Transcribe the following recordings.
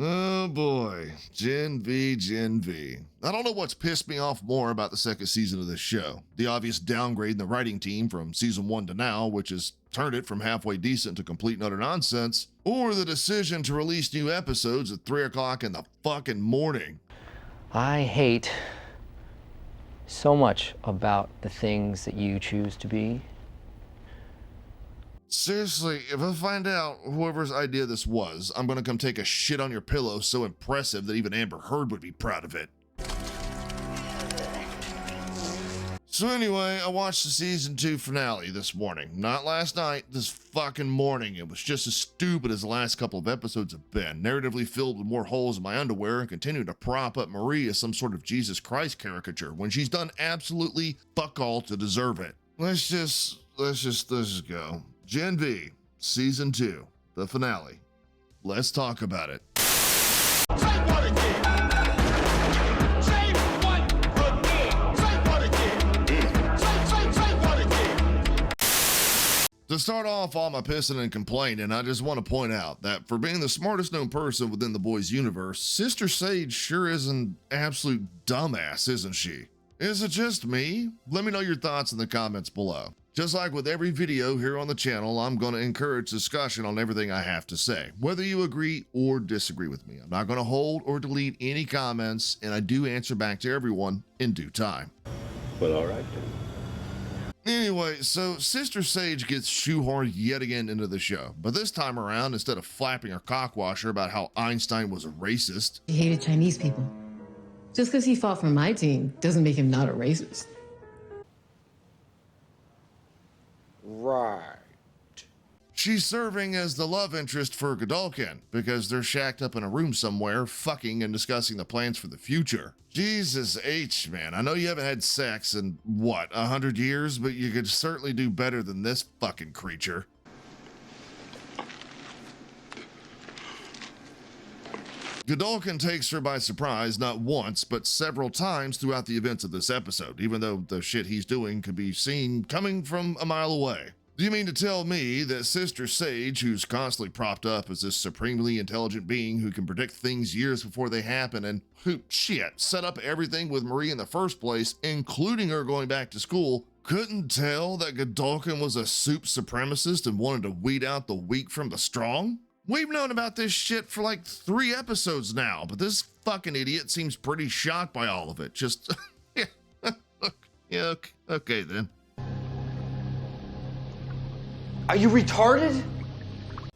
Oh boy, Gen V, Gen V. I don't know what's pissed me off more about the second season of this show. The obvious downgrade in the writing team from season 1 to now, which has turned it from halfway decent to complete and utter nonsense, or the decision to release new episodes at 3 o'clock in the fucking morning. I hate so much about the things that you choose to be. Seriously, if I find out whoever's idea this was, I'm gonna come take a shit on your pillow so impressive that even Amber Heard would be proud of it. So anyway, I watched the season 2 finale this morning. Not last night, this fucking morning. It was just as stupid as the last couple of episodes have been. Narratively filled with more holes in my underwear and continuing to prop up Marie as some sort of Jesus Christ caricature when she's done absolutely fuck all to deserve it. Let's just go. Gen V, season 2, the finale. Let's talk about it. To start off all my pissing and complaining, I just want to point out that for being the smartest known person within the boys' universe, Sister Sage sure is an absolute dumbass, isn't she? Is it just me? Let me know your thoughts in the comments below. Just like with every video here on the channel, I'm going to encourage discussion on everything I have to say, whether you agree or disagree with me. I'm not going to hold or delete any comments, and I do answer back to everyone in due time. Well, all right then. Anyway, so Sister Sage gets shoehorned yet again into the show, but this time around, instead of flapping her cockwasher about how Einstein was a racist, He hated Chinese people. Just because he fought for my team doesn't make him not a racist. Right. she's serving as the love interest for Godolkin because they're shacked up in a room somewhere, fucking and discussing the plans for the future. Jesus H, man, I know you haven't had sex in, what, 100 years, but you could certainly do better than this fucking creature. Gdulkan takes her by surprise not once, but several times throughout the events of this episode, even though the shit he's doing could be seen coming from a mile away. Do you mean to tell me that Sister Sage, who's constantly propped up as this supremely intelligent being who can predict things years before they happen and who, shit, set up everything with Marie in the first place, including her going back to school, couldn't tell that Godolkin was a soup supremacist and wanted to weed out the weak from the strong? We've known about this shit for like 3 episodes now, but this fucking idiot seems pretty shocked by all of it. Just, yeah, okay then. Are you retarded?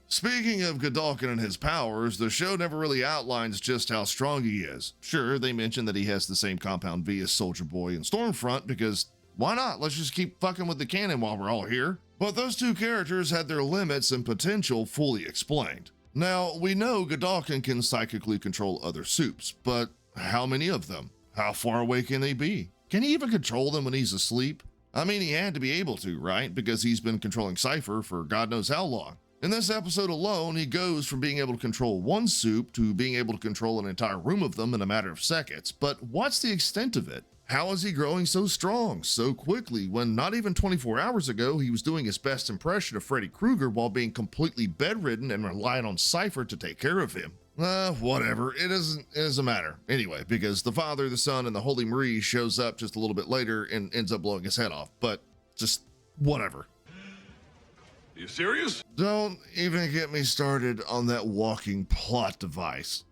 Speaking of Godolkin and his powers, the show never really outlines just how strong he is. Sure, they mention that he has the same compound V as Soldier Boy and Stormfront because why not? Let's just keep fucking with the canon while we're all here. But those two characters had their limits and potential fully explained. Now, we know Godolkin can psychically control other soups, but how many of them? How far away can they be? Can he even control them when he's asleep? I mean, he had to be able to, right? Because he's been controlling Cipher for God knows how long. In this episode alone, he goes from being able to control one soup to being able to control an entire room of them in a matter of seconds. But what's the extent of it? How is he growing so strong, so quickly, when not even 24 hours ago he was doing his best impression of Freddy Krueger while being completely bedridden and relying on Cipher to take care of him? Whatever. It doesn't matter. Anyway, because the Father, the Son, and the Holy Marie shows up just a little bit later and ends up blowing his head off. But just whatever. You serious? Don't even get me started on that walking plot device.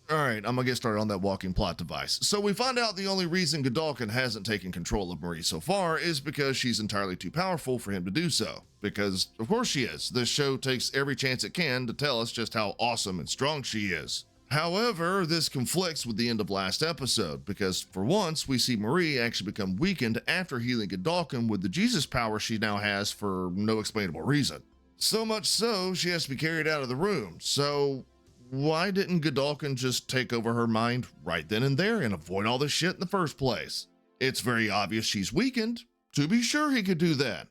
Alright, I'm gonna get started on that walking plot device. So we find out the only reason Godolkin hasn't taken control of Marie so far is because she's entirely too powerful for him to do so. Because, of course she is. This show takes every chance it can to tell us just how awesome and strong she is. However, this conflicts with the end of last episode, because for once, we see Marie actually become weakened after healing Godolkin with the Jesus power she now has for no explainable reason. So much so, she has to be carried out of the room. So why didn't Godolkin just take over her mind right then and there and avoid all this shit in the first place? It's very obvious she's weakened. To be sure he could do that.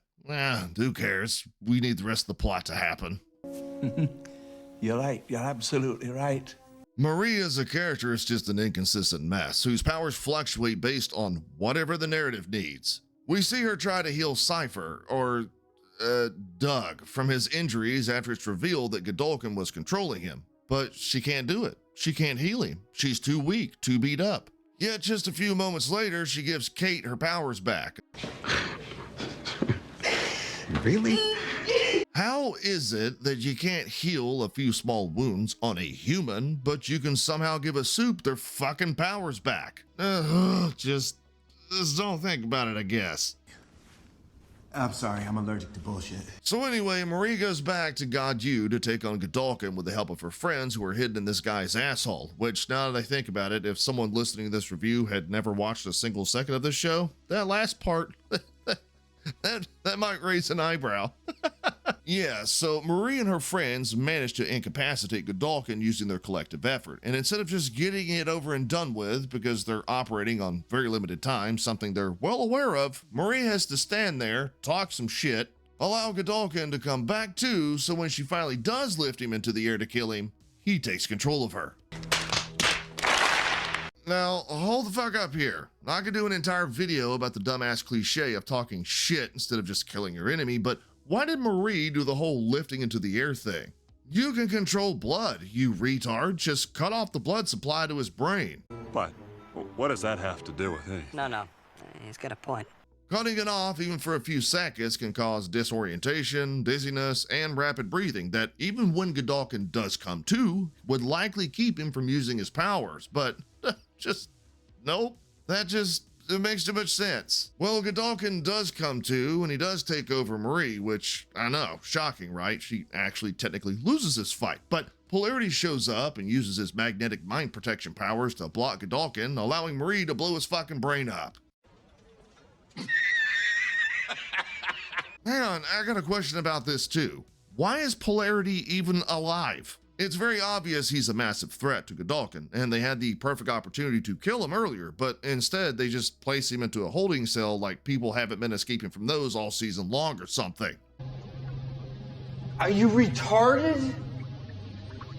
Who cares? We need the rest of the plot to happen. You're right. You're absolutely right. Marie as a character is just an inconsistent mess whose powers fluctuate based on whatever the narrative needs. We see her try to heal Cipher, or Doug, from his injuries after it's revealed that Godolkin was controlling him. but she can't do it. She can't heal him. She's too weak, too beat up. Yet just a few moments later, she gives Kate her powers back. Really? How is it that you can't heal a few small wounds on a human, but you can somehow give a soup their fucking powers back? Just don't think about it, I guess. I'm sorry, I'm allergic to bullshit. So anyway, Marie goes back to God U to take on Godolkin with the help of her friends who are hidden in this guy's asshole, which now that I think about it, if someone listening to this review had never watched a single second of this show, that last part, that might raise an eyebrow. Yeah, so Marie and her friends managed to incapacitate Godolkin using their collective effort, and instead of just getting it over and done with because they're operating on very limited time, something they're well aware of, Marie has to stand there, talk some shit, allow Godolkin to come back to, so when she finally does lift him into the air to kill him, he takes control of her. Now, hold the fuck up here. I could do an entire video about the dumbass cliche of talking shit instead of just killing your enemy, but why did Marie do the whole lifting into the air thing? You can control blood, you retard. Just cut off the blood supply to his brain. But what does that have to do with anything? No. He's got a point. Cutting it off even for a few seconds can cause disorientation, dizziness, and rapid breathing that even when Godolkin does come to, would likely keep him from using his powers, but just nope. It makes too much sense. Well, Godolkin does come to, and he does take over Marie, which, I know, shocking, right? She actually technically loses this fight, but Polarity shows up and uses his magnetic mind protection powers to block Godolkin, allowing Marie to blow his fucking brain up. Hang on, I got a question about this too. Why is Polarity even alive? It's very obvious he's a massive threat to Godolkin, and they had the perfect opportunity to kill him earlier, but instead they just place him into a holding cell like people haven't been escaping from those all season long or something. Are you retarded?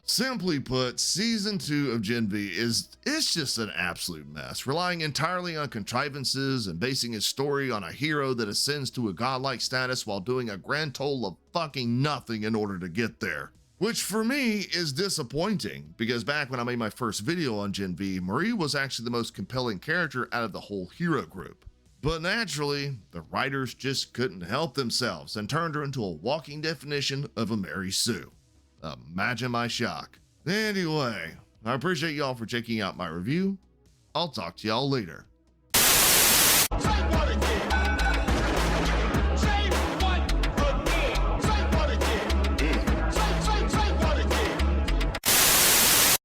Simply put, Season 2 of Gen V it's just an absolute mess, relying entirely on contrivances and basing his story on a hero that ascends to a godlike status while doing a grand total of fucking nothing in order to get there. Which for me is disappointing, because back when I made my first video on Gen V, Marie was actually the most compelling character out of the whole hero group. But naturally, the writers just couldn't help themselves and turned her into a walking definition of a Mary Sue. Imagine my shock. Anyway, I appreciate y'all for checking out my review. I'll talk to y'all later.